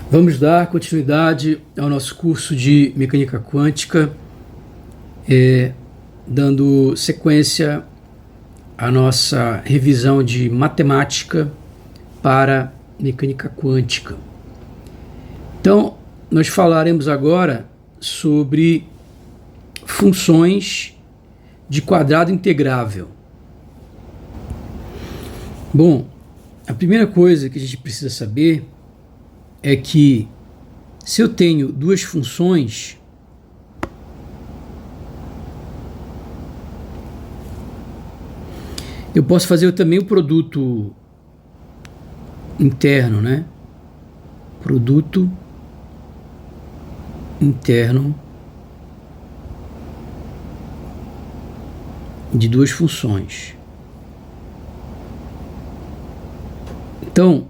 Vamos dar continuidade ao nosso curso de mecânica quântica, dando sequência à nossa revisão de matemática para mecânica quântica. Então, nós falaremos agora sobre funções de quadrado integrável. Bom, a primeira coisa que a gente precisa saber é que se eu tenho duas funções, eu posso fazer também o produto interno, né? Produto interno de duas funções. Então,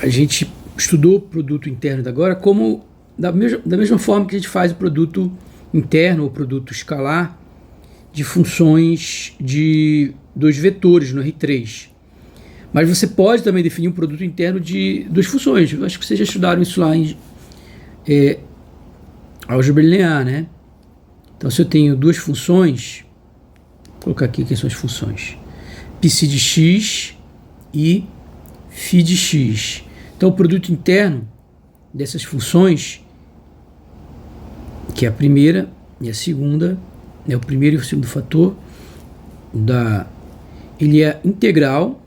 a gente estudou o produto interno agora como da mesma forma que a gente faz o produto interno ou produto escalar de funções de dois vetores no R3. Mas você pode também definir um produto interno de duas funções. Eu acho que vocês já estudaram isso lá em álgebra linear, né? Então, se eu tenho duas funções, vou colocar aqui quem são as funções: psi de x e φ de x. Então, o produto interno dessas funções, que é a primeira e a segunda, o primeiro e o segundo fator, ele é integral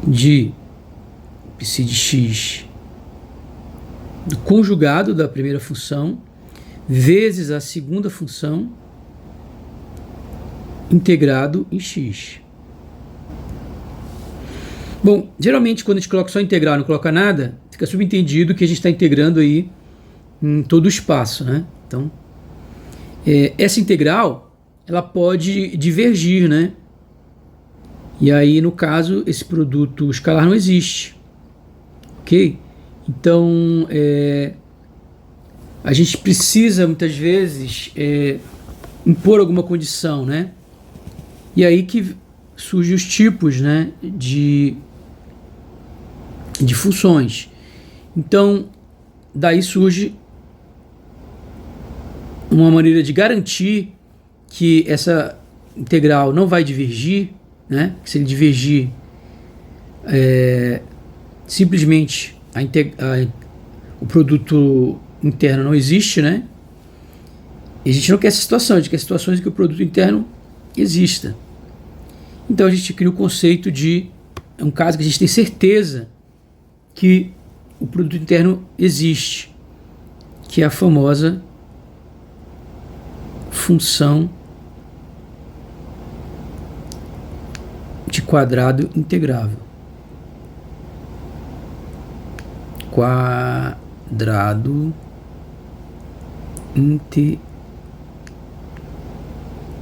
de psi de x do conjugado da primeira função vezes a segunda função integrado em x. Bom, geralmente quando a gente coloca só integral e não coloca nada, fica subentendido que a gente está integrando aí em todo o espaço, né? Então, essa integral, ela pode divergir, né? E aí, no caso, esse produto escalar não existe, ok? Então, a gente precisa, muitas vezes, impor alguma condição, né? E aí que surgem os tipos, né, de funções. Então, daí surge uma maneira de garantir que essa integral não vai divergir, né? Se ele divergir, simplesmente o produto interno não existe, né? E a gente não quer essa situação, a gente quer situações em que o produto interno exista. Então a gente cria o conceito de um caso que a gente tem certeza que o produto interno existe, que é a famosa função de quadrado integrável. Quadrado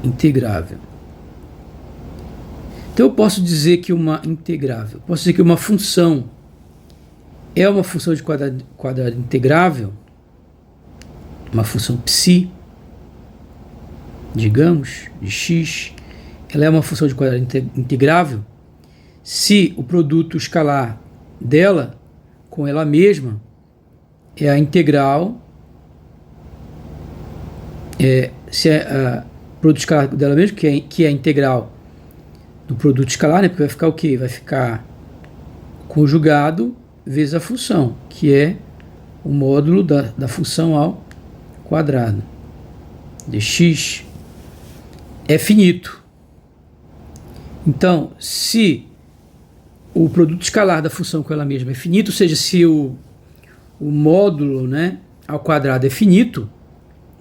integrável. Então eu posso dizer que uma integrável, posso dizer que uma função é uma função de quadrado integrável, uma função psi, digamos, de x, ela é uma função de quadrado integrável se o produto escalar dela com ela mesma é a integral, se é o produto escalar dela mesma, que é a integral do produto escalar, né? Porque vai ficar o quê? Vai ficar conjugado vezes a função, que é o módulo da função ao quadrado. Dx é finito. Então, se o produto escalar da função com ela mesma é finito, ou seja, se o módulo, né, ao quadrado é finito,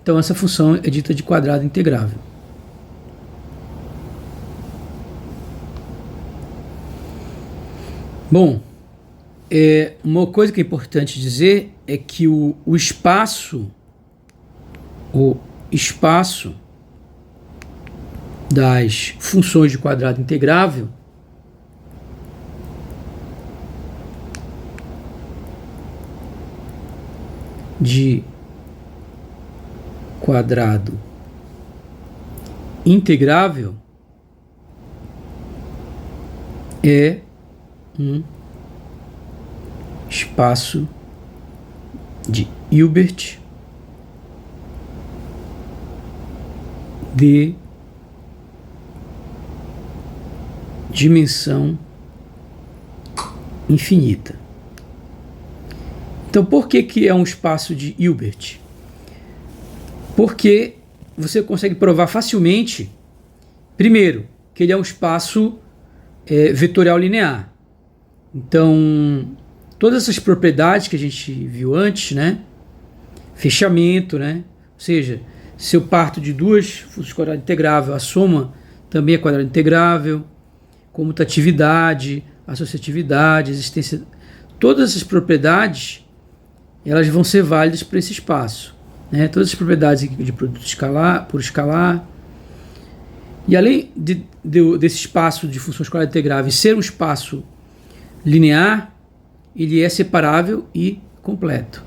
então essa função é dita de quadrado integrável. Bom, uma coisa que é importante dizer é que o espaço das funções de quadrado integrável de quadrado integrável é um espaço de Hilbert de dimensão infinita. Então, por que é um espaço de Hilbert? Porque você consegue provar facilmente, primeiro, que ele é um espaço vetorial linear. Então, todas essas propriedades que a gente viu antes, né? Fechamento, né? Ou seja, se eu parto de duas funções quadradas integrável, a soma também é quadrada integrável, comutatividade, associatividade, existência, todas essas propriedades, elas vão ser válidas para esse espaço, né? Todas as propriedades de produto escalar, por escalar. E além desse espaço de funções quadradas integráveis ser um espaço linear, ele é separável e completo.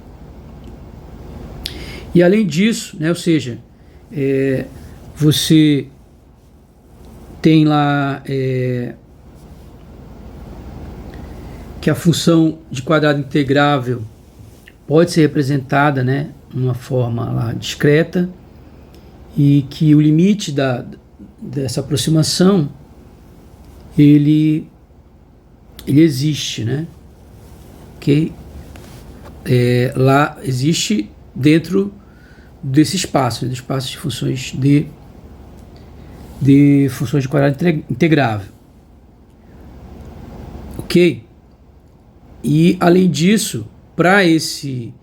E além disso, né, ou seja, você tem lá que a função de quadrado integrável pode ser representada, né, numa forma lá discreta, e que o limite dessa aproximação ele existe, né? Ok? Lá existe dentro desse espaço, do espaço de funções de funções de quadrado integrável. Ok? E além disso, para esse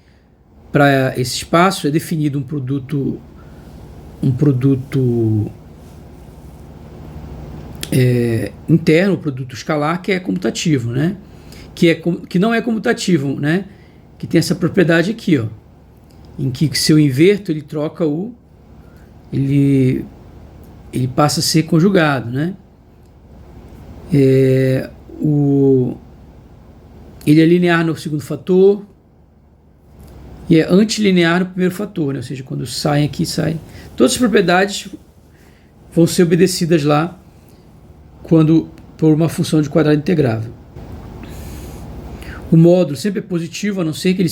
espaço é definido um produto interno, um produto escalar que é comutativo, né? Que não é comutativo, né? Que tem essa propriedade aqui, ó, em que se eu inverto ele troca ele passa a ser conjugado, né? Ele é linear no segundo fator e é antilinear no primeiro fator, né? Ou seja, quando saem aqui, saem. Todas as propriedades vão ser obedecidas lá por uma função de quadrado integrável. O módulo sempre é positivo, a não ser que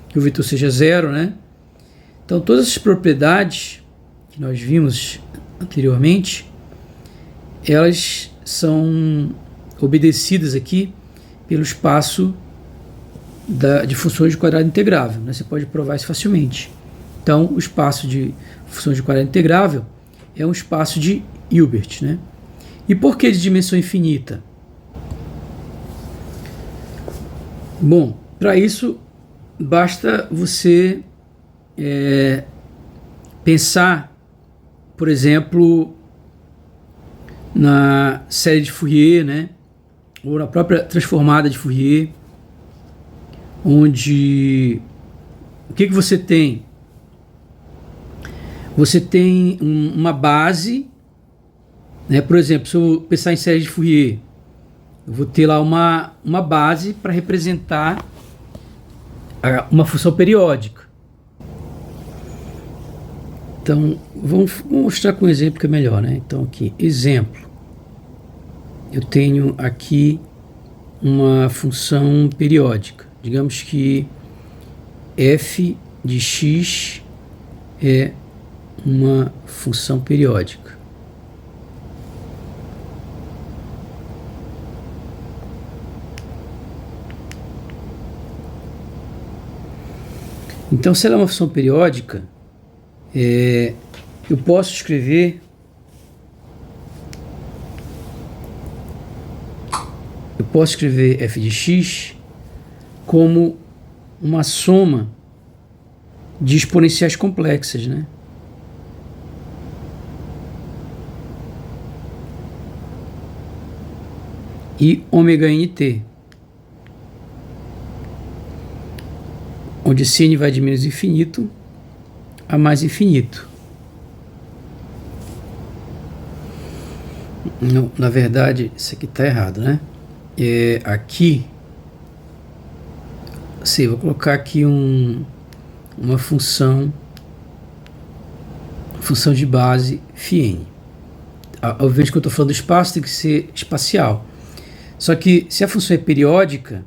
que o vetor seja zero, né? Então todas essas propriedades que nós vimos anteriormente, elas são obedecidas aqui pelo espaço de funções de quadrado integrável, né? Você pode provar isso facilmente. Então o espaço de funções de quadrado integrável é um espaço de Hilbert, né? E por que de dimensão infinita? Bom, para isso basta você pensar, por exemplo, na série de Fourier, né? Ou na própria transformada de Fourier, onde o que você tem? Você tem uma base, né? Por exemplo, se eu pensar em série de Fourier, eu vou ter lá uma base para representar uma função periódica. Então, vamos mostrar com um exemplo que é melhor, né? Então, aqui, exemplo. Eu tenho aqui uma função periódica. Digamos que f de x é uma função periódica. Então, se ela é uma função periódica, eu posso escrever f de x como uma soma de exponenciais complexas, né? E ômega nt, onde sin vai de menos infinito a mais infinito. Não, na verdade, isso aqui está errado, né? Aqui, sim, vou colocar aqui uma função de base φn. Ao invés de que eu estou falando do espaço, tem que ser espacial. Só que se a função é periódica,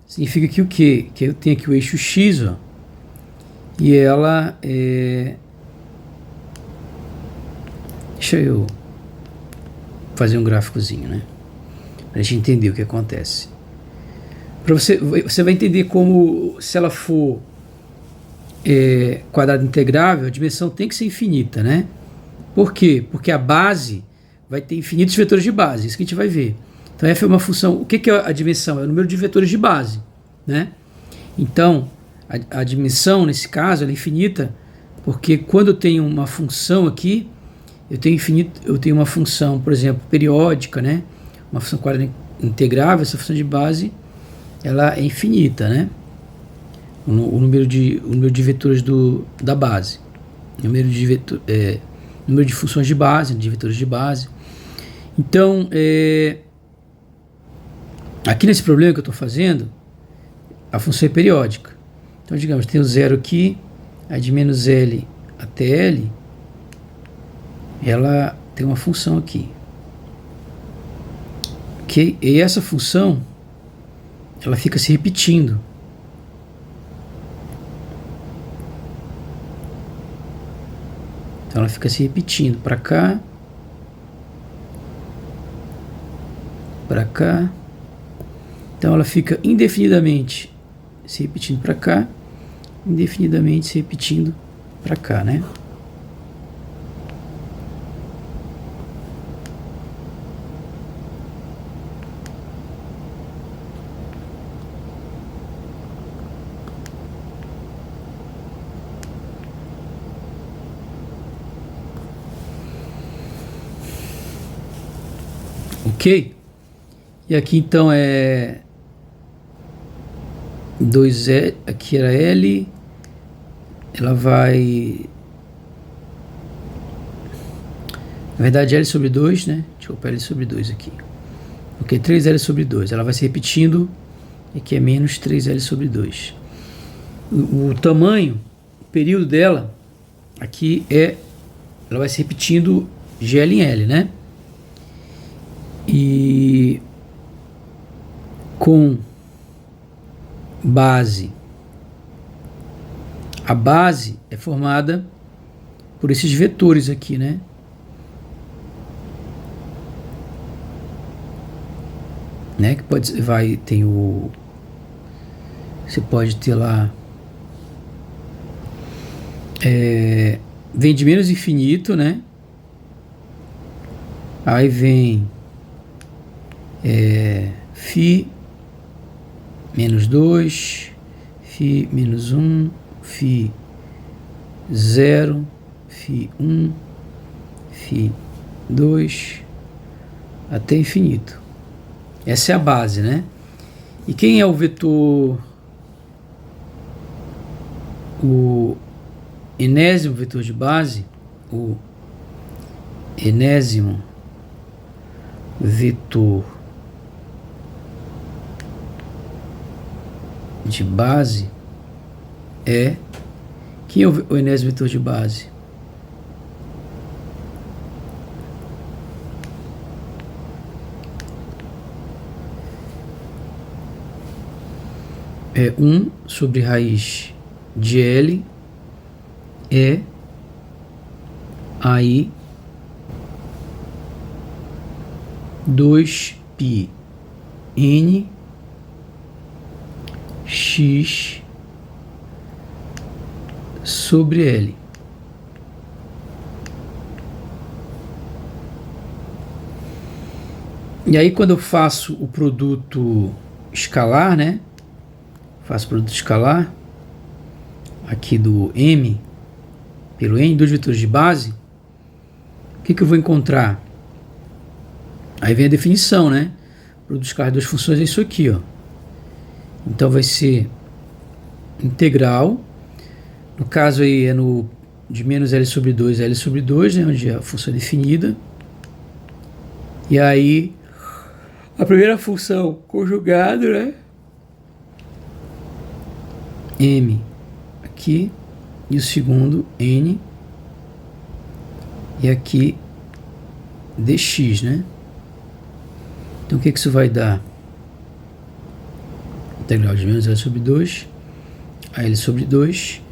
significa que o quê? Que eu tenho aqui o eixo x, ó, e ela é... Deixa eu fazer um gráficozinho, né? Pra gente entender o que acontece. Você vai entender como, se ela for quadrado integrável, a dimensão tem que ser infinita, né? Por quê? Porque a base vai ter infinitos vetores de base, isso que a gente vai ver. Então f é uma função, o que é a dimensão? É o número de vetores de base, né? Então, a dimensão, nesse caso, ela é infinita, porque quando eu tenho uma função aqui, eu tenho uma função, por exemplo, periódica, né? Uma função quadrada integrável, essa função de base, ela é infinita, né? O número de vetores da base, número de funções de base, de vetores de base. Então, aqui nesse problema que eu estou fazendo, a função é periódica. Então, digamos, tem o zero aqui, aí de menos L até L, ela tem uma função aqui. Okay? E essa função, ela fica se repetindo. Então ela fica se repetindo para cá, para cá. Então ela fica indefinidamente se repetindo para cá, indefinidamente se repetindo para cá, né? Ok? E aqui então é 2L, aqui era L, ela vai, na verdade L sobre 2, né? Deixa eu colocar L sobre 2 aqui. Ok, 3L sobre 2, ela vai se repetindo, e aqui é menos 3L sobre 2. O tamanho, o período dela, aqui ela vai se repetindo GL em L, né? E com base, a base é formada por esses vetores aqui, né? Que tem o, você pode ter lá, vem de menos infinito, né? Aí vem φ menos 2, φ menos 1, φ 0, φ 1, φ 2, até infinito. Essa é a base, né? E quem é o vetor, o enésimo vetor de base, o enésimo vetor de base quem é o enésimo vetor de base? É 1 sobre raiz de L aí 2π n x sobre L. E aí quando eu faço o produto escalar, né? Faço o produto escalar aqui do M pelo N, dois vetores de base, o que eu vou encontrar? Aí vem a definição, né? O produto escalar de duas funções é isso aqui, ó. Então vai ser integral, no caso aí é de menos L sobre 2 a L sobre 2, né, onde a função é definida. E aí a primeira função conjugada, né? M aqui, e o segundo N, e aqui dx, né? Então o que isso vai dar? Integral de menos L sobre 2 a L sobre 2.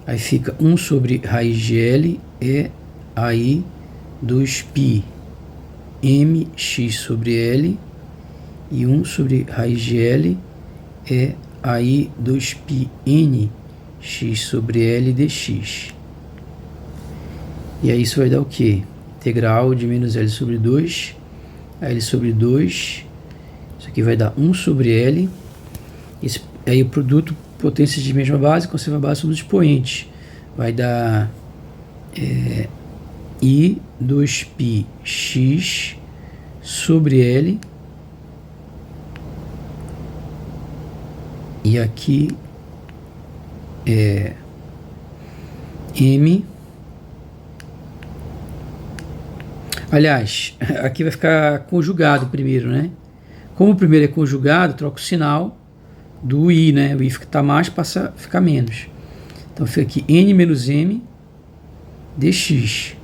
Aí fica 1 sobre raiz de L é AI 2π mx sobre L. E 1 sobre raiz de L é AI 2π n x sobre L dx. E aí isso vai dar o quê? Integral de menos L sobre 2 a L sobre 2. Isso aqui vai dar 1 sobre L. Aí o produto potências de mesma base, conserva a base sobre os expoentes. Vai dar I 2π x sobre L. E aqui é M. Aliás, aqui vai ficar conjugado primeiro, né? Como o primeiro é conjugado, troca o sinal do I, né? O I está mais, passa a ficar menos. Então fica aqui N menos M dx.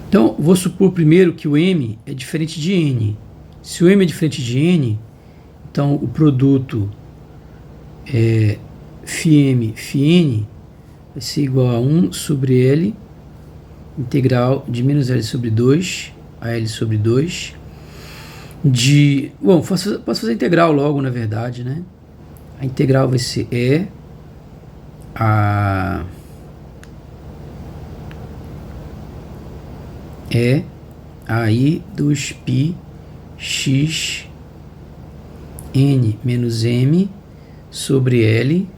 Então, vou supor primeiro que o M é diferente de N. Se o M é diferente de N, então o produto φm, φn vai ser igual a 1 sobre L, integral de menos L sobre 2 a L sobre 2 de... Bom, posso fazer a integral logo, na verdade, né? A integral vai ser AI 2π x n menos m sobre L.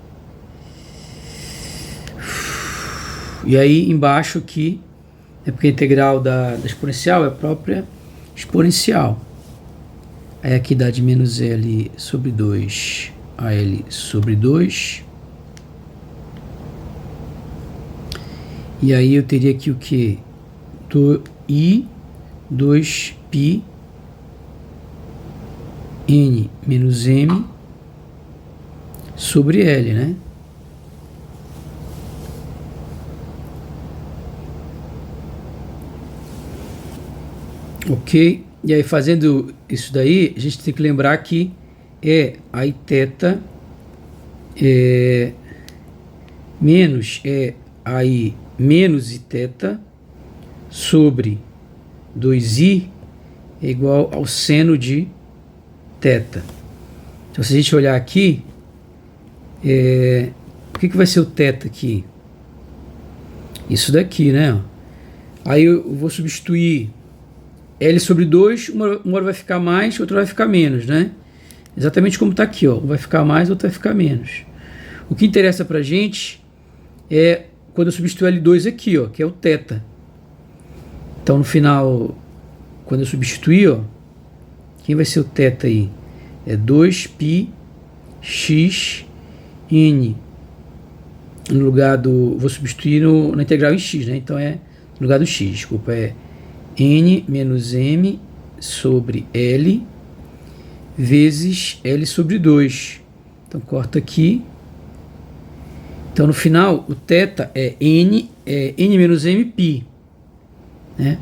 E aí embaixo aqui, porque a integral da exponencial é a própria exponencial. Aí aqui dá de menos L sobre 2 a L sobre 2. E aí eu teria aqui o que? Do I 2π n menos m sobre L, né? Ok? E aí, fazendo isso daí, a gente tem que lembrar que aí θ menos aí menos iθ sobre 2i é igual ao seno de θ. Então, se a gente olhar aqui, o que vai ser o θ aqui? Isso daqui, né? Aí eu vou substituir L sobre 2, uma hora vai ficar mais, outra vai ficar menos, né? Exatamente como está aqui, ó. Um vai ficar mais, outro vai ficar menos. O que interessa pra gente é quando eu substituir L2 aqui, ó, que é o θ. Então, no final, quando eu substituir, ó, quem vai ser o θ aí? É 2π x n. No lugar do... Vou substituir na integral em x, né? Então, no lugar do x, desculpa, n menos m sobre L vezes L sobre 2. Então, corta aqui. Então, no final, o θ é n menos m π. Né?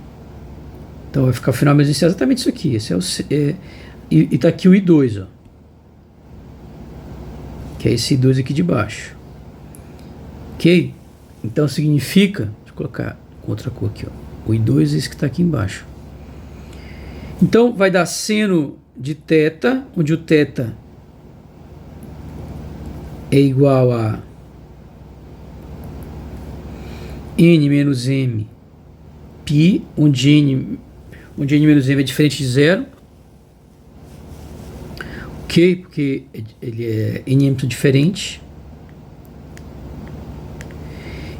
Então, vai ficar o final mesmo exatamente isso aqui. Esse e tá aqui o I2, ó. Que é esse I2 aqui de baixo. Ok? Então, significa... Deixa eu colocar com outra cor aqui, ó. O I2 é esse que está aqui embaixo. Então, vai dar seno de θ, onde o θ é igual a n menos m π, onde n menos m é diferente de zero. Ok? Porque ele é n m diferente.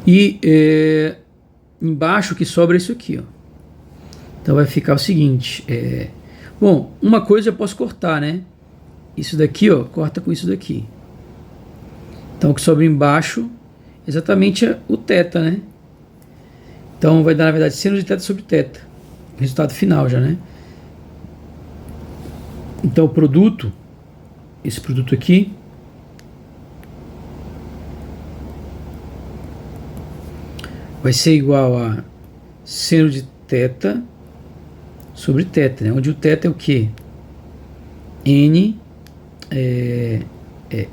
E embaixo que sobra é isso aqui, ó. Então vai ficar o seguinte, bom, uma coisa eu posso cortar, né? Isso daqui, ó, corta com isso daqui. Então o que sobra embaixo exatamente é o θ, né? Então vai dar, na verdade, seno de θ sobre θ. Resultado final já, né? Então o produto, esse produto aqui, vai ser igual a seno de θ sobre θ, né? Onde o θ é o quê? N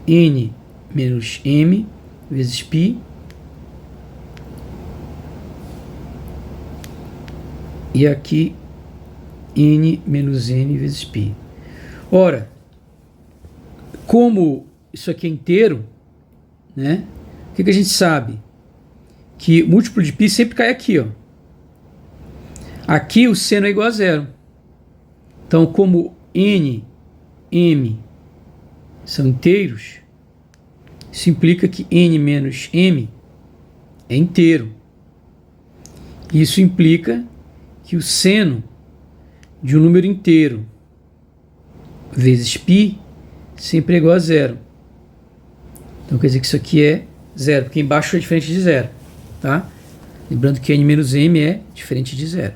N menos M vezes π, e aqui N menos N vezes π. Ora, como isso aqui é inteiro, né? O que a gente sabe? Que múltiplo de π sempre cai aqui, ó. Aqui o seno é igual a zero. Então, como N, M são inteiros, isso implica que N menos M é inteiro. Isso implica que o seno de um número inteiro vezes π sempre é igual a zero. Então quer dizer que isso aqui é zero, porque embaixo é diferente de zero, tá? Lembrando que N menos M é diferente de zero.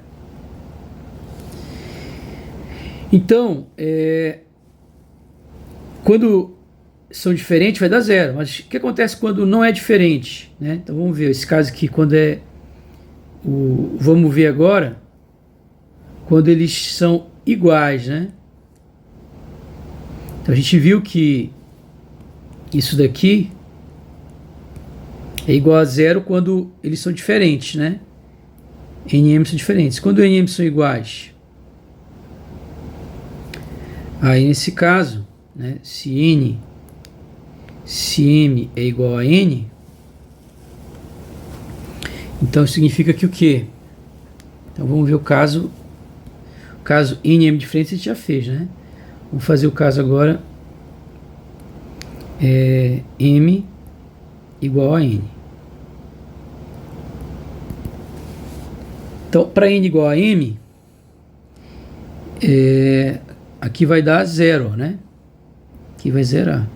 Então, quando são diferentes vai dar zero, mas o que acontece quando não é diferente, né? Então vamos ver esse caso aqui, quando vamos ver agora quando eles são iguais, né? Então a gente viu que isso daqui é igual a zero quando eles são diferentes, né? N e M são diferentes. Quando N e M são iguais, aí nesse caso, né, se M é igual a N, então significa que o quê? Então vamos ver o caso N e M diferentes a gente já fez, né? Vamos fazer o caso agora M igual a N. Então, para N igual a M, aqui vai dar zero, né? Aqui vai zerar.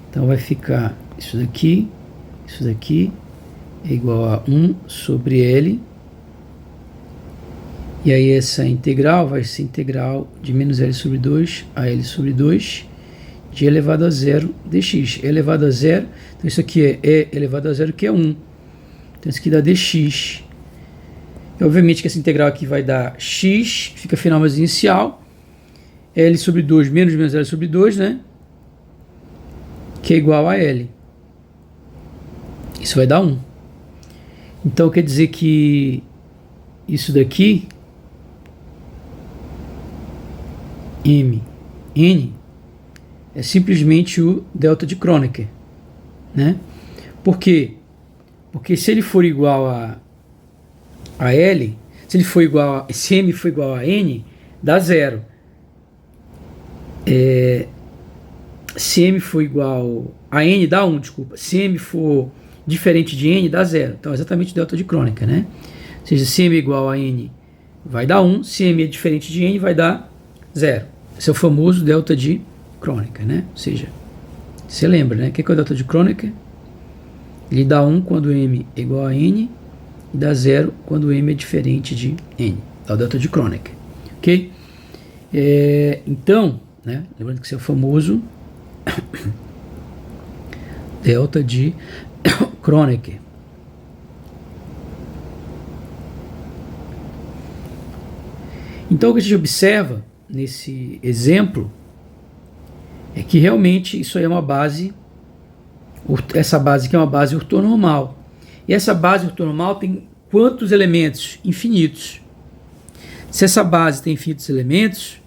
Então vai ficar isso daqui é igual a 1 sobre L. E aí essa integral vai ser integral de menos L sobre 2 a L sobre 2 de elevado a zero dx. Elevado a zero, então isso aqui é E elevado a zero, que é 1. Então isso aqui dá dx. E obviamente que essa integral aqui vai dar x, fica final mais inicial, L sobre 2 menos L sobre 2, né? Que é igual a L. Isso vai dar 1. Então quer dizer que isso daqui, N, é simplesmente o delta de Kronecker, né? Por quê? Porque se ele for igual a L, se M for igual a N, dá zero. Se M for igual a N, dá 1, desculpa. Se M for diferente de N, dá zero. Então é exatamente o delta de Kronecker, né? Ou seja, se M é igual a N, vai dar 1. Se M é diferente de N, vai dar zero. Esse é o famoso delta de Kronecker, né? Ou seja, você lembra, né? O que é o delta de Kronecker? Ele dá 1 quando M é igual a N e dá 0 quando M é diferente de N. É o delta de Kronecker, ok? Então, né? Lembrando que esse é o famoso delta de Kronecker. Então o que a gente observa nesse exemplo é que realmente isso aí é uma base, essa base aqui é uma base ortonormal. E essa base ortonormal tem quantos elementos? Infinitos. Se essa base tem infinitos elementos,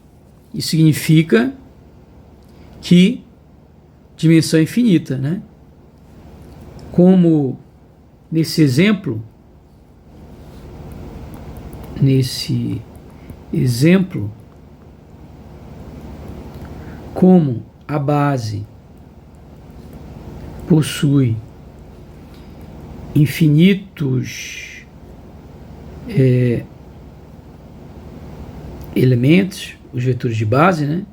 isso significa que dimensão é infinita, né? Como nesse exemplo, como a base possui infinitos elementos, os vetores de base, né?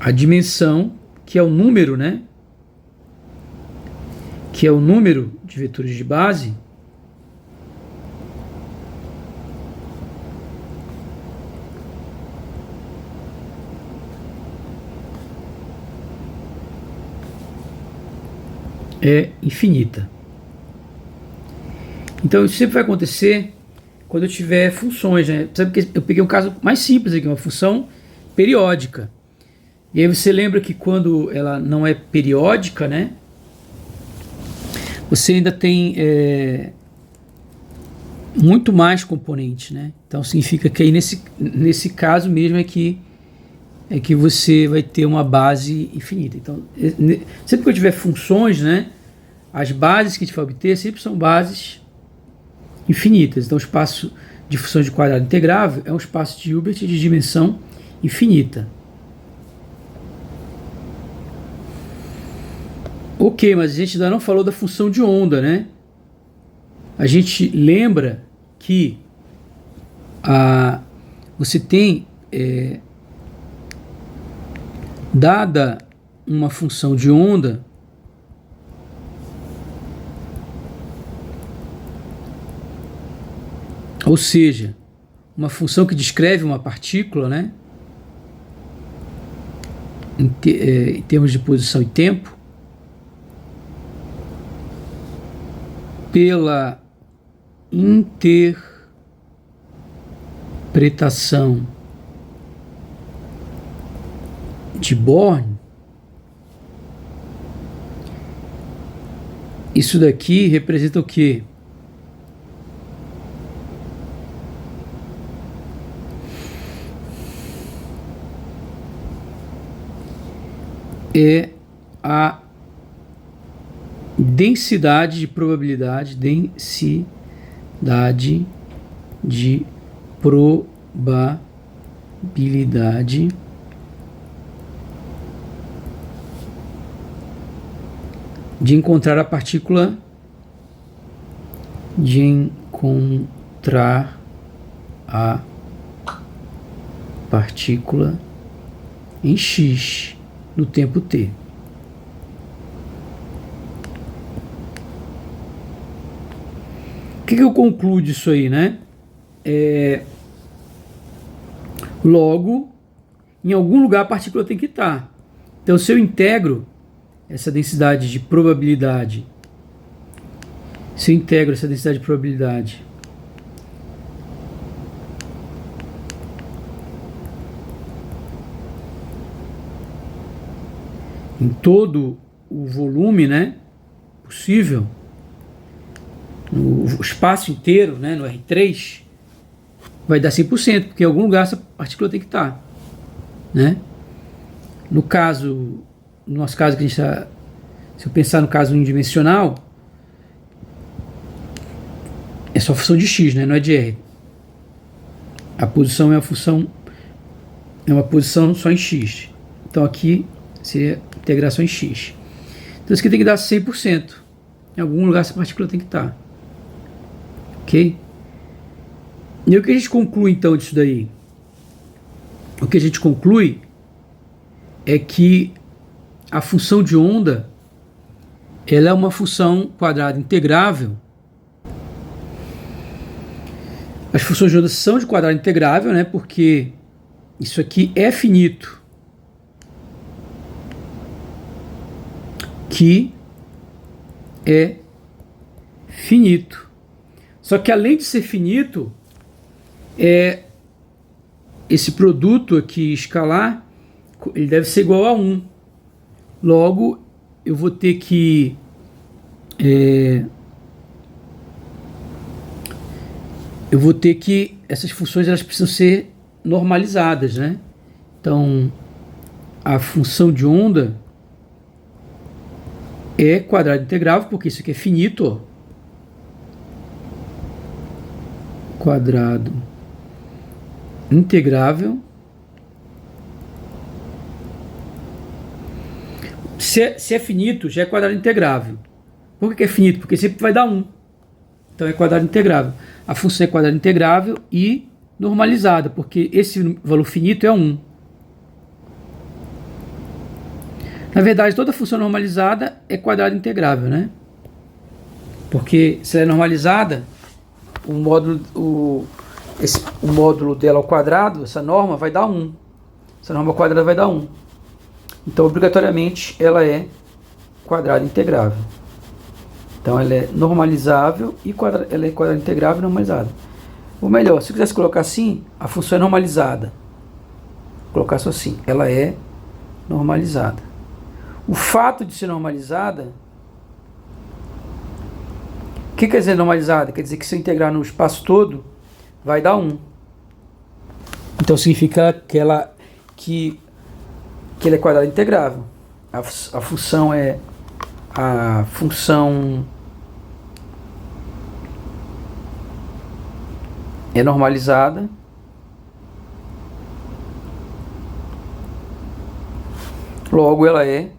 A dimensão, que é o número, né? Que é o número de vetores de base, é infinita. Então isso sempre vai acontecer quando eu tiver funções, né? Sabe que eu peguei um caso mais simples aqui, uma função periódica. E aí você lembra que quando ela não é periódica, né? Você ainda tem muito mais componentes, né? Então significa que aí nesse caso mesmo é que você vai ter uma base infinita. Então, sempre que eu tiver funções, né? As bases que a gente vai obter sempre são bases infinitas. Então, o espaço de funções de quadrado integrável é um espaço de Hilbert de dimensão infinita. Ok, mas a gente ainda não falou da função de onda, né? A gente lembra que você tem, dada uma função de onda, ou seja, uma função que descreve uma partícula, né? Em termos de posição e tempo, pela interpretação de Born, isso daqui representa o quê? É a densidade de probabilidade, de encontrar a partícula, em x no tempo t. O que eu concluo disso aí, né? Logo, em algum lugar a partícula tem que estar. Então, se eu integro essa densidade de probabilidade, em todo o volume, né, possível, no espaço inteiro, né, no R3, vai dar 100%, porque em algum lugar essa partícula tem que estar, né? No nosso caso, que a gente tá, se eu pensar no caso unidimensional, é só função de x, né, não é de R. A posição é uma posição só em x. Então aqui seria integração em x. Então isso aqui tem que dar 100%. Em algum lugar essa partícula tem que estar. Ok? E o que a gente conclui então disso daí? O que a gente conclui é que a função de onda, ela é uma função quadrada integrável. As funções de onda são de quadrado integrável, né? Porque isso aqui é finito. Que é finito. Só que além de ser finito, esse produto aqui escalar, ele deve ser igual a 1. Logo, eu vou ter que essas funções elas precisam ser normalizadas, né? Então, a função de onda é quadrado integrável, porque isso aqui é finito, ó. Quadrado integrável. Se é finito, já é quadrado integrável. Por que é finito? Porque sempre vai dar 1. Então é quadrado integrável. A função é quadrado integrável e normalizada, porque esse valor finito é 1. Na verdade, toda função normalizada é quadrado integrável, né? Porque se ela é normalizada, o módulo dela ao quadrado, essa norma vai dar 1. Essa norma ao quadrado vai dar 1. Então, obrigatoriamente, ela é quadrado integrável. Então, ela é normalizável e ela é quadrado integrável e normalizada. Ou melhor, se eu quisesse colocar assim, a função é normalizada. Vou colocar só assim, ela é normalizada. O fato de ser normalizada, o que quer dizer normalizada? Quer dizer que se eu integrar no espaço todo, vai dar 1. Então significa que ela é quadrada integrável. A função é a função é normalizada. Logo ela é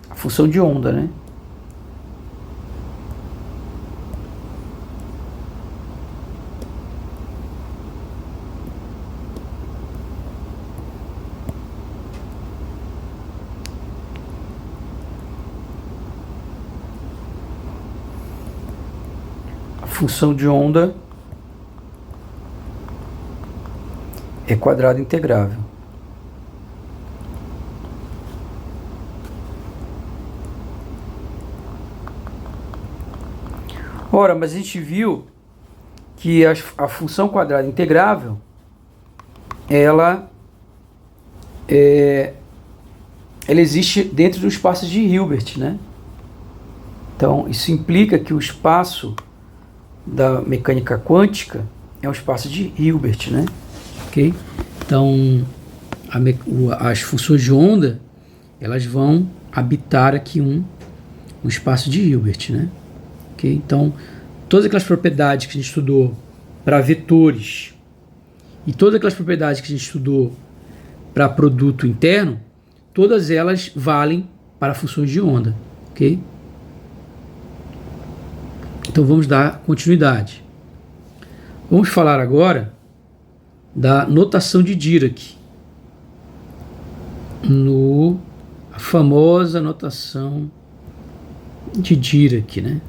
a função de onda, né? A função de onda é quadrado integrável. Ora, mas a gente viu que a função quadrada integrável, ela existe dentro do espaço de Hilbert, né? Então, isso implica que o espaço da mecânica quântica é um espaço de Hilbert, né? Ok? Então, as funções de onda, elas vão habitar aqui um espaço de Hilbert, né? Okay? Então, todas aquelas propriedades que a gente estudou para vetores e todas aquelas propriedades que a gente estudou para produto interno, todas elas valem para funções de onda. Ok? Então, vamos dar continuidade. Vamos falar agora da notação de Dirac. A famosa notação de Dirac, né?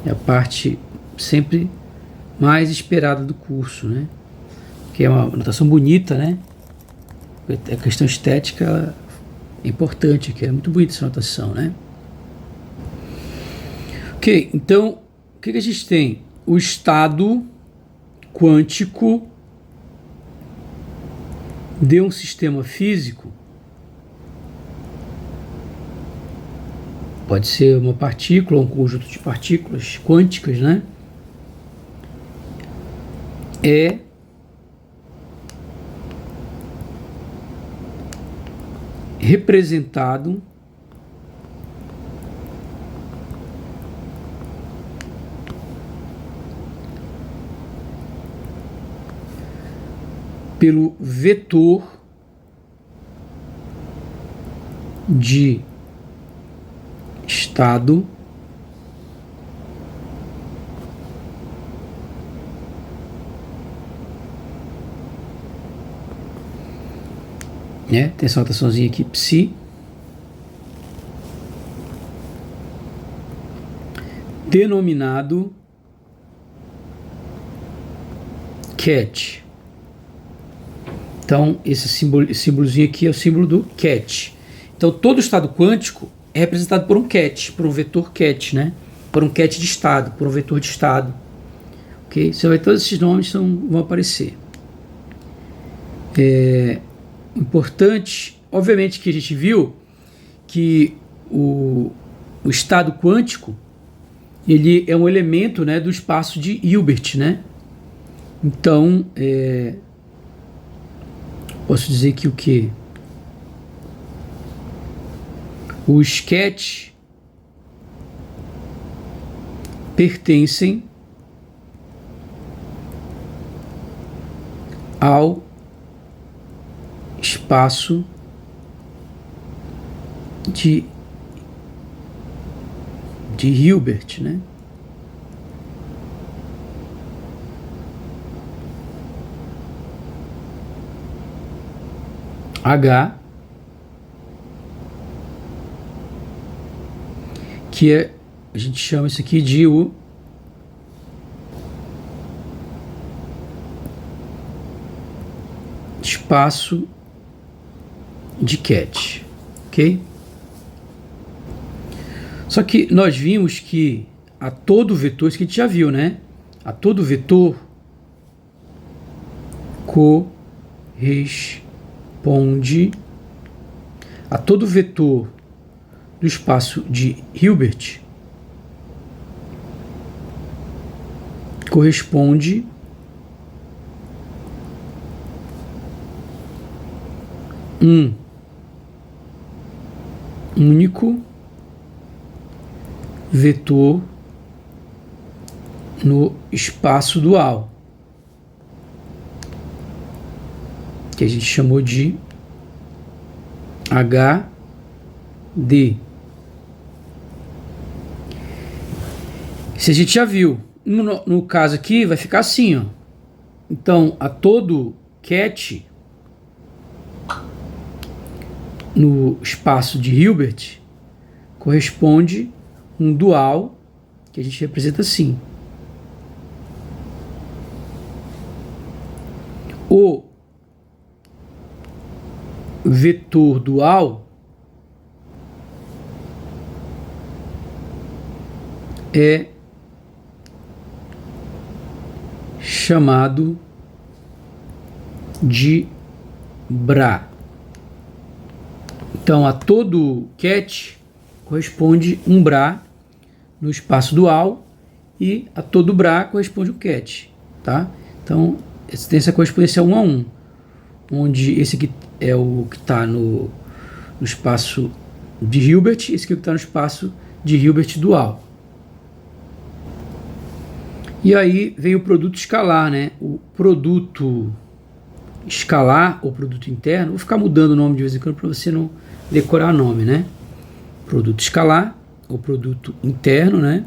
É a parte sempre mais esperada do curso, né? Que é uma notação bonita, né? A questão estética é importante, que é muito bonita essa notação, né? Ok, então, o que a gente tem? O estado quântico de um sistema físico pode ser uma partícula, um conjunto de partículas quânticas, né? É representado pelo vetor de estado né? Tem essa notaçãozinha aqui, psi, denominado ket. Então, esse símbolozinho aqui é o símbolo do ket. Então, todo estado quântico é representado por um ket, por um vetor ket, né? Por um ket de estado, por um vetor de estado. Ok? Você vai ver todos esses nomes vão aparecer. Importante, obviamente que a gente viu que o estado quântico ele é um elemento, né, do espaço de Hilbert, né? Então, posso dizer que o que? Os ket pertencem ao espaço de Hilbert, né? H, que a gente chama isso aqui de o espaço de ket, ok? Só que nós vimos que a todo vetor, isso que a gente já viu, né? a todo vetor corresponde a todo vetor do espaço de Hilbert corresponde um único vetor no espaço dual, que a gente chamou de HD. Se a gente já viu, no caso aqui vai ficar assim, ó. Então, a todo ket no espaço de Hilbert corresponde um dual que a gente representa assim. O vetor dual é chamado de Bra. Então, a todo ket corresponde um Bra no espaço dual e a todo Bra corresponde um ket, tá? Então, tem essa correspondência 1 a 1, onde esse aqui é o que está no espaço de Hilbert, esse aqui é o que está no espaço de Hilbert dual. E aí vem o produto escalar, né? O produto escalar ou produto interno, vou ficar mudando o nome de vez em quando para você não decorar nome, né? Produto escalar ou produto interno, né?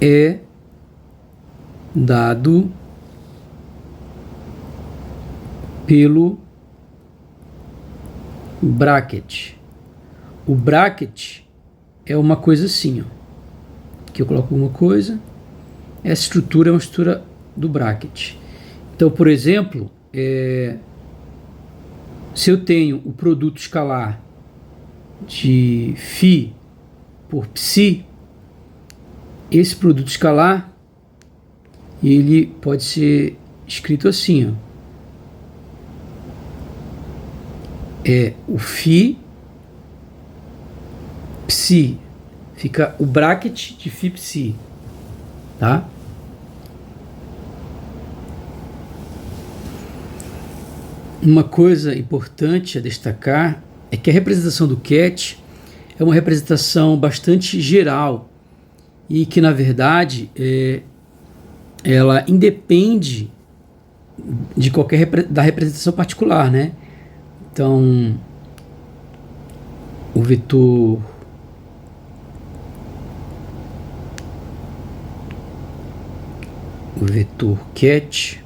É dado pelo bracket. O bracket é uma coisa assim, ó. Aqui eu coloco uma coisa. Essa estrutura é uma estrutura do bracket. Então, por exemplo, se eu tenho o produto escalar de φ por psi, esse produto escalar ele pode ser escrito assim, ó. É o φ psi, fica o bracket de φ psi, tá? Uma coisa importante a destacar é que a representação do ket é uma representação bastante geral e que, na verdade, ela independe de da representação particular, né? Então, o vetor ket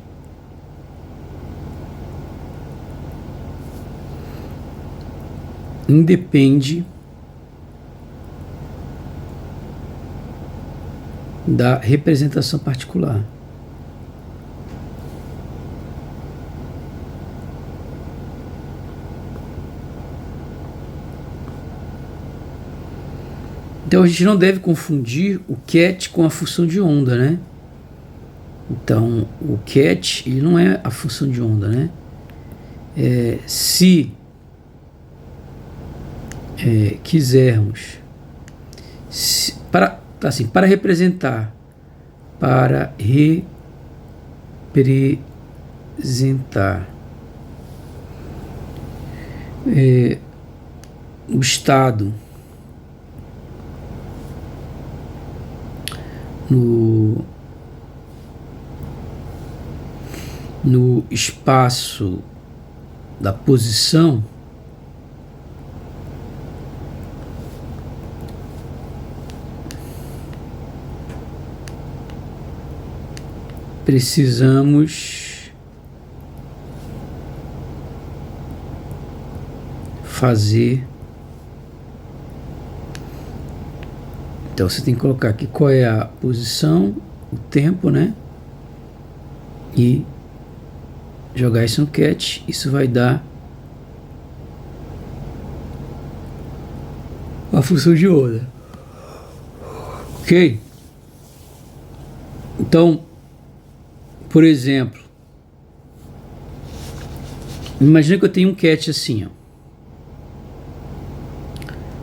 independe da representação particular. Então a gente não deve confundir o ket com a função de onda, né? Então o ket ele não é a função de onda, né? Se quisermos para representar o estado no espaço da posição, precisamos fazer. Então você tem que colocar aqui qual é a posição, o tempo, né? E jogar isso no ket. Isso vai dar a função de onda. Ok? Então, por exemplo, imagina que eu tenho um cat assim, ó.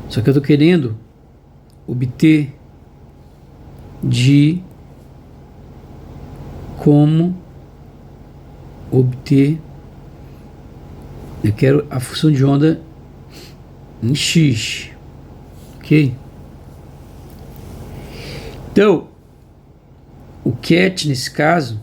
Só que eu estou querendo obter de como obter. Eu quero a função de onda em x, ok? Então, o cat nesse caso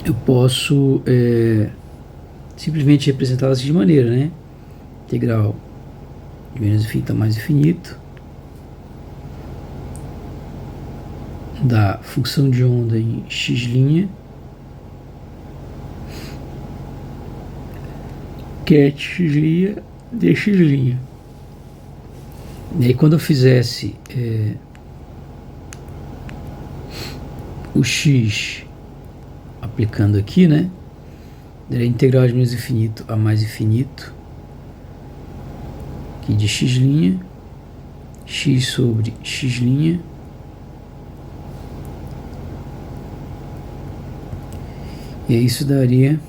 eu posso simplesmente representá-la de maneira, né? Integral de menos infinito a mais infinito da função de onda em x' cat x' dx'. E aí quando eu fizesse o x aplicando aqui, né? Daria integral de menos infinito a mais infinito aqui de x', x sobre x', e aí isso daria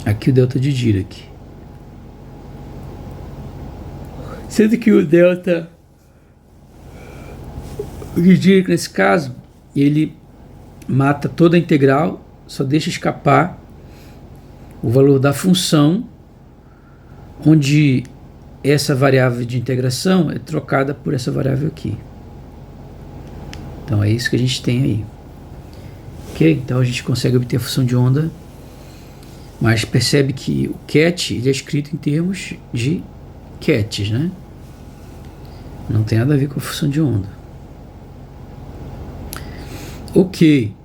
aqui o delta de Dirac, sendo que o delta de Dirac nesse caso ele mata toda a integral, só deixa escapar o valor da função, onde essa variável de integração é trocada por essa variável aqui. Então é isso que a gente tem aí. Ok? Então a gente consegue obter a função de onda, mas percebe que o cat ele é escrito em termos de cats, né? Não tem nada a ver com a função de onda. Ok.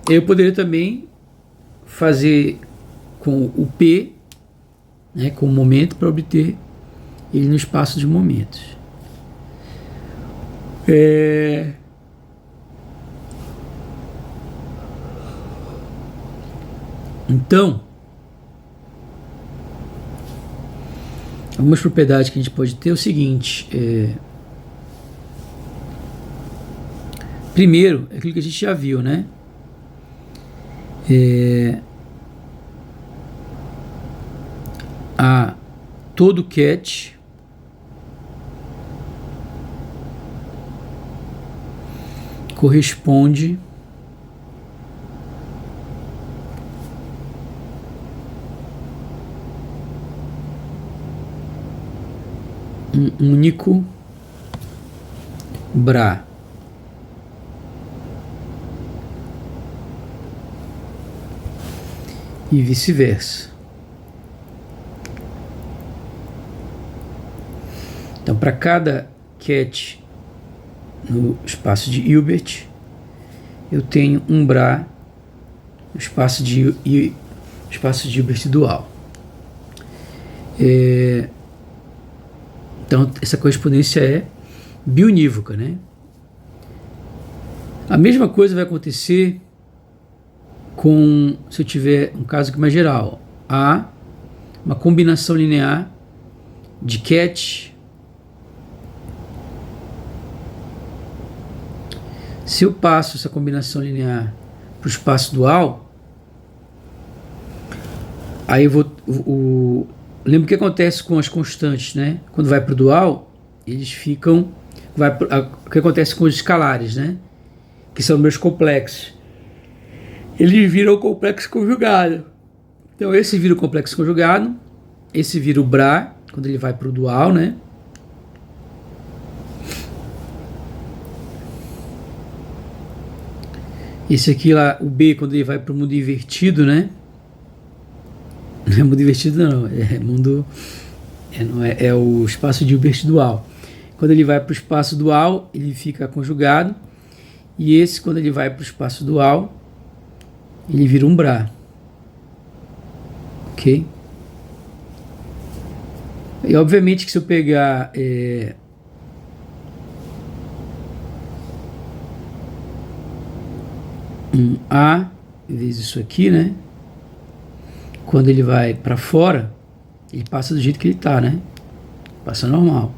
Eu poderia também fazer com o P, né, com o momento, para obter ele no espaço de momentos. Então, algumas propriedades que a gente pode ter é o seguinte. Primeiro, é aquilo que a gente já viu, né? A todo cat corresponde um único Bra. E vice-versa. Então, para cada cat no espaço de Hilbert, eu tenho um Bra no espaço de Hilbert dual. Então, essa correspondência é biunívoca, né? A mesma coisa vai acontecer se eu tiver um caso aqui mais geral. Há uma combinação linear de cat. Se eu passo essa combinação linear para o espaço dual, aí eu vou... lembra o que acontece com as constantes, né? Quando vai para o dual, eles ficam... o que acontece com os escalares, né? Que são meus complexos. Eles viram o complexo conjugado. Então esse vira o complexo conjugado, esse vira o Bra, quando ele vai para o dual, né? Esse aqui lá, o B, quando ele vai para o mundo invertido, né? Não é mundo invertido não, é mundo... é o espaço de Hilbert dual. Quando ele vai para o espaço dual, ele fica conjugado. E esse, quando ele vai para o espaço dual, ele vira um Bra. Ok? E obviamente que se eu pegar um A vezes isso aqui, né? Quando ele vai para fora, ele passa do jeito que ele tá, né? Passa normal.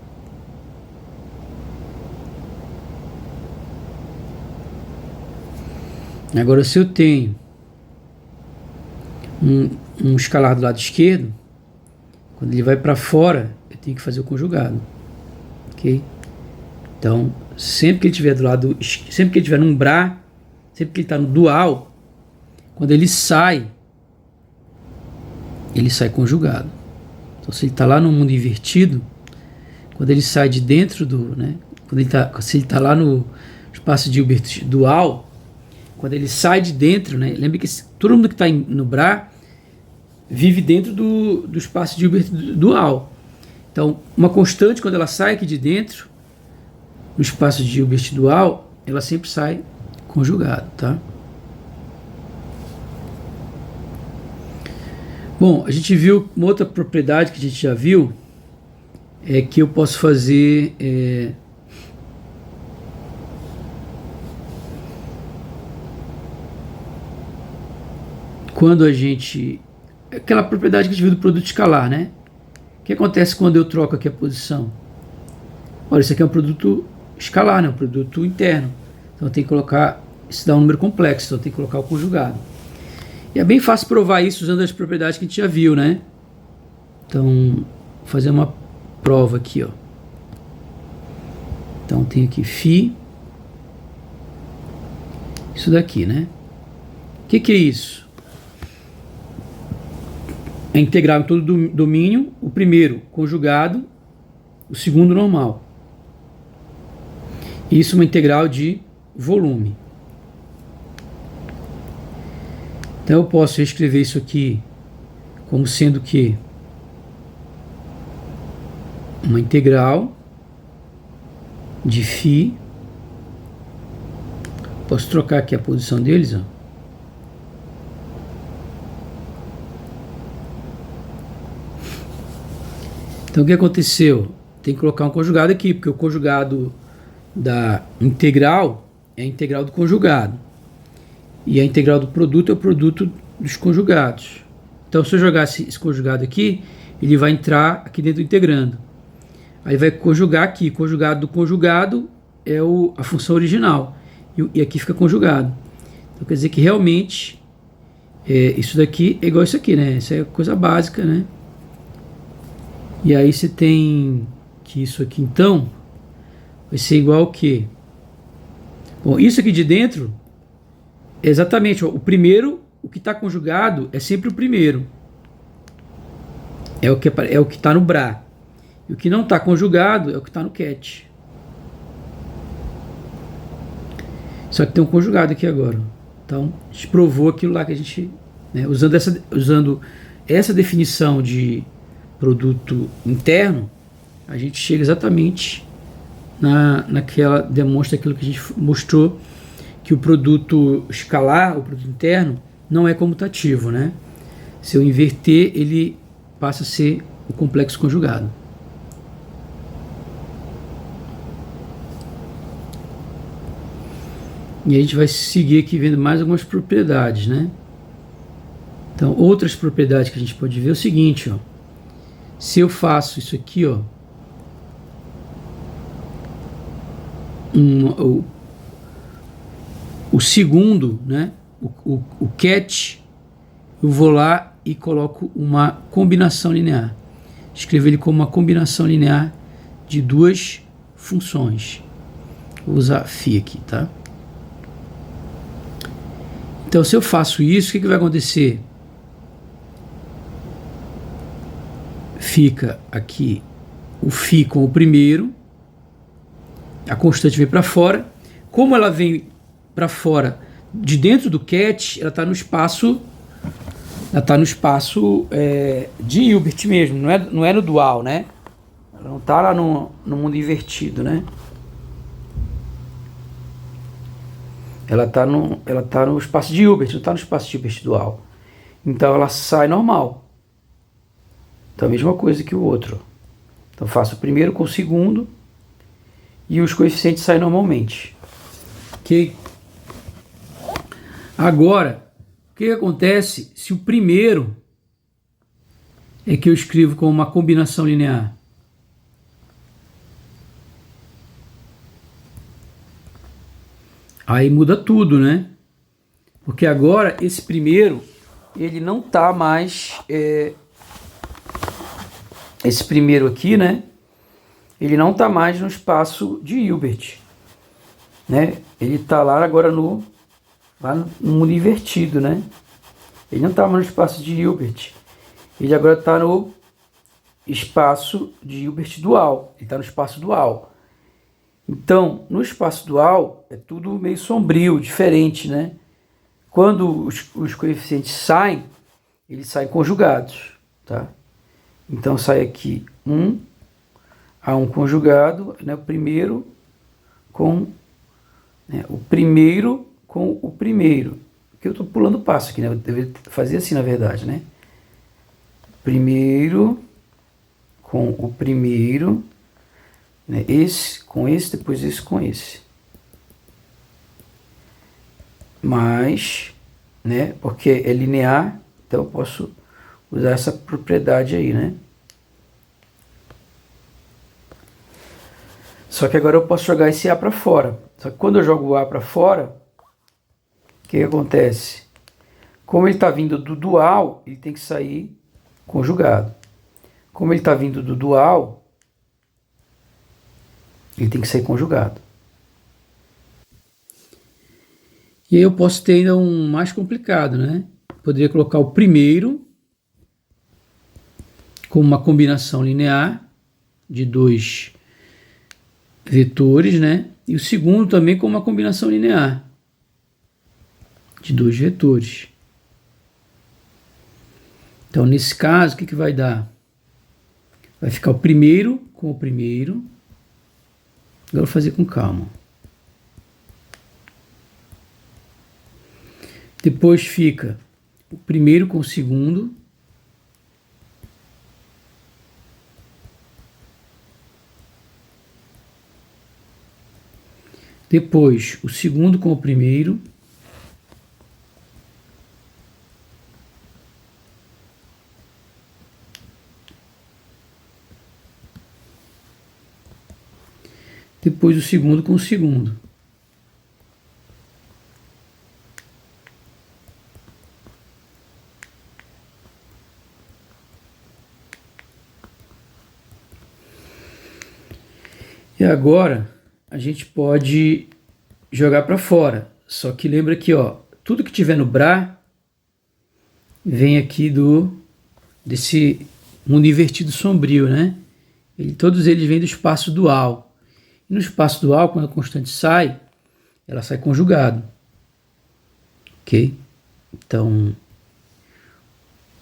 Agora, se eu tenho um escalar do lado esquerdo, quando ele vai para fora, eu tenho que fazer o conjugado, ok? Então, sempre que ele estiver do lado, sempre que ele estiver no umbral, sempre que ele está no dual, quando ele sai conjugado. Então, se ele está lá no mundo invertido, quando ele sai de dentro do, né? Se ele está lá no espaço de Hilbert dual, quando ele sai de dentro, né? Lembra que todo mundo que está no Bra vive dentro do espaço de Hilbert dual. Então, uma constante, quando ela sai aqui de dentro, no espaço de Hilbert dual, ela sempre sai conjugado, tá? Bom, a gente viu uma outra propriedade que a gente já viu, é que eu posso fazer quando a gente... Aquela propriedade que a gente viu do produto escalar, né? O que acontece quando eu troco aqui a posição? Olha, isso aqui é um produto escalar, né? Um produto interno. Então eu tenho que colocar... Isso dá um número complexo, então eu tenho que colocar o conjugado. E é bem fácil provar isso usando as propriedades que a gente já viu, né? Então, vou fazer uma prova aqui, ó. Então tem aqui φ. Isso daqui, né? O que é isso? É integral em todo domínio, o primeiro conjugado, o segundo normal. Isso é uma integral de volume. Então eu posso reescrever isso aqui como sendo que uma integral de φ. Posso trocar aqui a posição deles, ó. Então o que aconteceu? Tem que colocar um conjugado aqui, porque o conjugado da integral é a integral do conjugado. E a integral do produto é o produto dos conjugados. Então se eu jogar esse conjugado aqui, ele vai entrar aqui dentro do integrando. Aí vai conjugar aqui. Conjugado do conjugado é a função original. E aqui fica conjugado. Então quer dizer que realmente isso daqui é igual a isso aqui, né? Isso é coisa básica, né? E aí você tem que isso aqui então vai ser igual ao quê? Bom, isso aqui de dentro é exatamente, ó, o primeiro, o que está conjugado é sempre o primeiro. É o que está no Bra. E o que não está conjugado é o que está no Cat. Só que tem um conjugado aqui agora. Então, a gente provou aquilo lá que a gente... Né, usando essa definição de produto interno, a gente chega exatamente naquela... Demonstra aquilo que a gente mostrou, que o produto escalar, o produto interno, não é comutativo, né? Se eu inverter, ele passa a ser o complexo conjugado. E a gente vai seguir aqui vendo mais algumas propriedades, né? Então, outras propriedades que a gente pode ver é o seguinte, ó. Se eu faço isso aqui, ó, o segundo, né? O cat, eu vou lá e coloco uma combinação linear. Escrevo ele como uma combinação linear de duas funções. Vou usar φ aqui, tá? Então, se eu faço isso, o que vai acontecer? Fica aqui o φ com o primeiro, a constante vem para fora. Como ela vem para fora de dentro do cat, ela está no espaço, de Hilbert mesmo, não é no dual, né? Ela não está lá no mundo invertido, né? Ela está no espaço de Hilbert, não está no espaço de Hilbert dual. Então ela sai normal. Então a mesma coisa que o outro. Então faço o primeiro com o segundo e os coeficientes saem normalmente. Ok? Agora, O que acontece se o primeiro é que eu escrevo como uma combinação linear? Aí muda tudo, né? Porque agora esse primeiro, ele não tá mais... esse primeiro aqui, né? Ele não tá mais no espaço de Hilbert, né? Ele tá lá agora lá no mundo invertido, né? Ele não está mais no espaço de Hilbert. Ele agora está no espaço de Hilbert dual. Ele está no espaço dual. Então, no espaço dual, é tudo meio sombrio, diferente, né? Quando os coeficientes saem, eles saem conjugados, tá? Então, sai aqui A1 conjugado, né? O primeiro com o primeiro. Porque eu estou pulando passo aqui, né? Eu deveria fazer assim, na verdade, né? Primeiro com o primeiro, né? Esse com esse, depois esse com esse. Mais, né? Porque é linear, então eu posso usar essa propriedade aí, né? Só que agora eu posso jogar esse A para fora. Só que quando eu jogo o A para fora, o que acontece? Como ele está vindo do dual, ele tem que sair conjugado. Como ele está vindo do dual, ele tem que sair conjugado. E aí eu posso ter ainda um mais complicado, né? Poderia colocar o primeiro como uma combinação linear de dois vetores, né? E o segundo também como uma combinação linear de dois vetores. Então, nesse caso, o que vai dar? Vai ficar o primeiro com o primeiro. Agora eu vou fazer com calma. Depois fica o primeiro com o segundo. Depois o segundo com o primeiro. Depois o segundo com o segundo. E agora a gente pode jogar para fora. Só que lembra que, ó, tudo que tiver no Bra vem aqui desse mundo invertido sombrio, né? Todos eles vêm do espaço dual. E no espaço dual, quando a constante sai, ela sai conjugado. Ok? Então,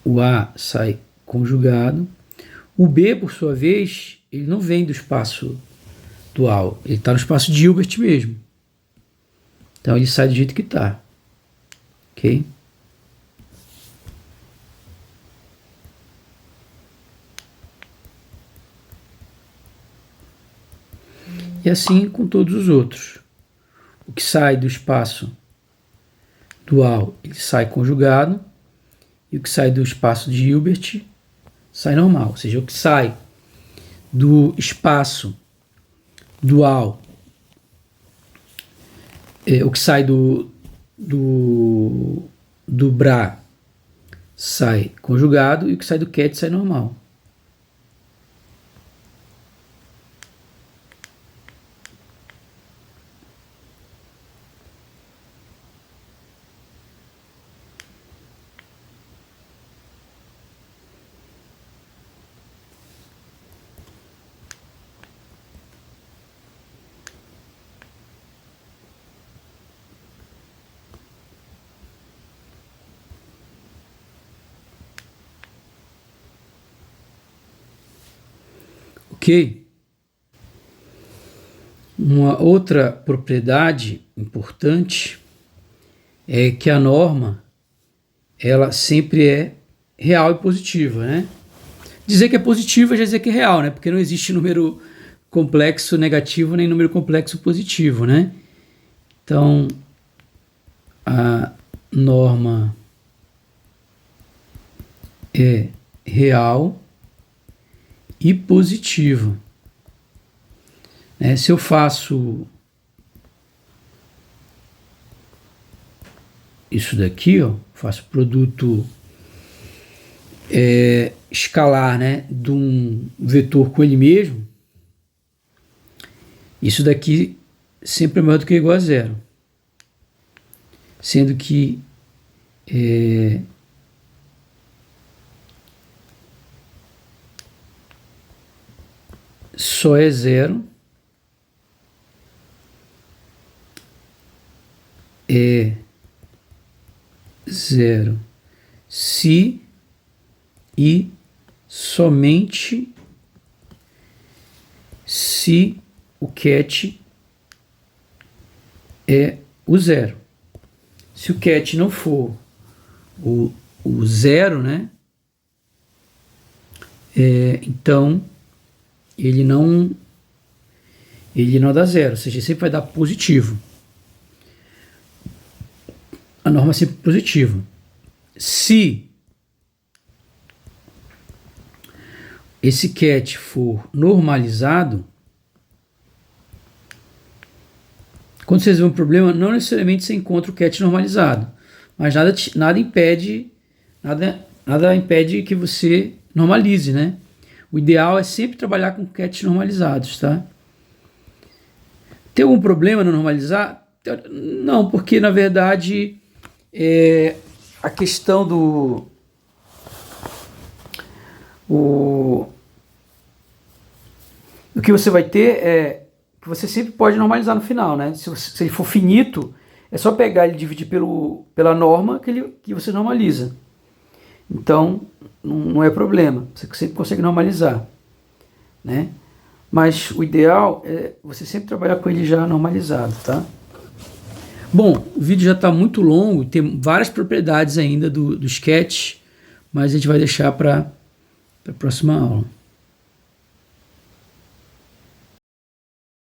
o A sai conjugado. O B, por sua vez, ele não vem do espaço dual. Ele está no espaço de Hilbert mesmo. Então, ele sai do jeito que está. Ok? E assim com todos os outros. O que sai do espaço dual, ele sai conjugado. E o que sai do espaço de Hilbert sai normal. Ou seja, o que sai do espaço dual, o que sai do Bra sai conjugado e o que sai do cat sai normal. Ok? Uma outra propriedade importante é que a norma ela sempre é real e positiva, né? Dizer que é positiva já dizer que é real, né? Porque não existe número complexo negativo nem número complexo positivo, né? Então, a norma é real e positivo. Se eu faço isso daqui, ó, faço produto escalar, né, de um vetor com ele mesmo, isso daqui sempre é maior do que ou igual a zero, sendo que só é zero se e somente se o cat é o zero. Se o cat não for o zero, né? Então ele não dá zero, ou seja, sempre vai dar positivo. A norma é sempre positiva. Se esse cat for normalizado, quando vocês vêem um problema, não necessariamente você encontra o cat normalizado, mas nada impede que você normalize, né? O ideal é sempre trabalhar com cats normalizados, tá? Tem algum problema no normalizar? Não, porque na verdade a questão o que você vai ter é que você sempre pode normalizar no final, né? Se ele for finito, é só pegar e dividir pela norma que você normaliza. Então, não é problema, você sempre consegue normalizar, né? Mas o ideal é você sempre trabalhar com ele já normalizado, tá? Bom, o vídeo já está muito longo, tem várias propriedades ainda do sketch, mas a gente vai deixar para a próxima aula.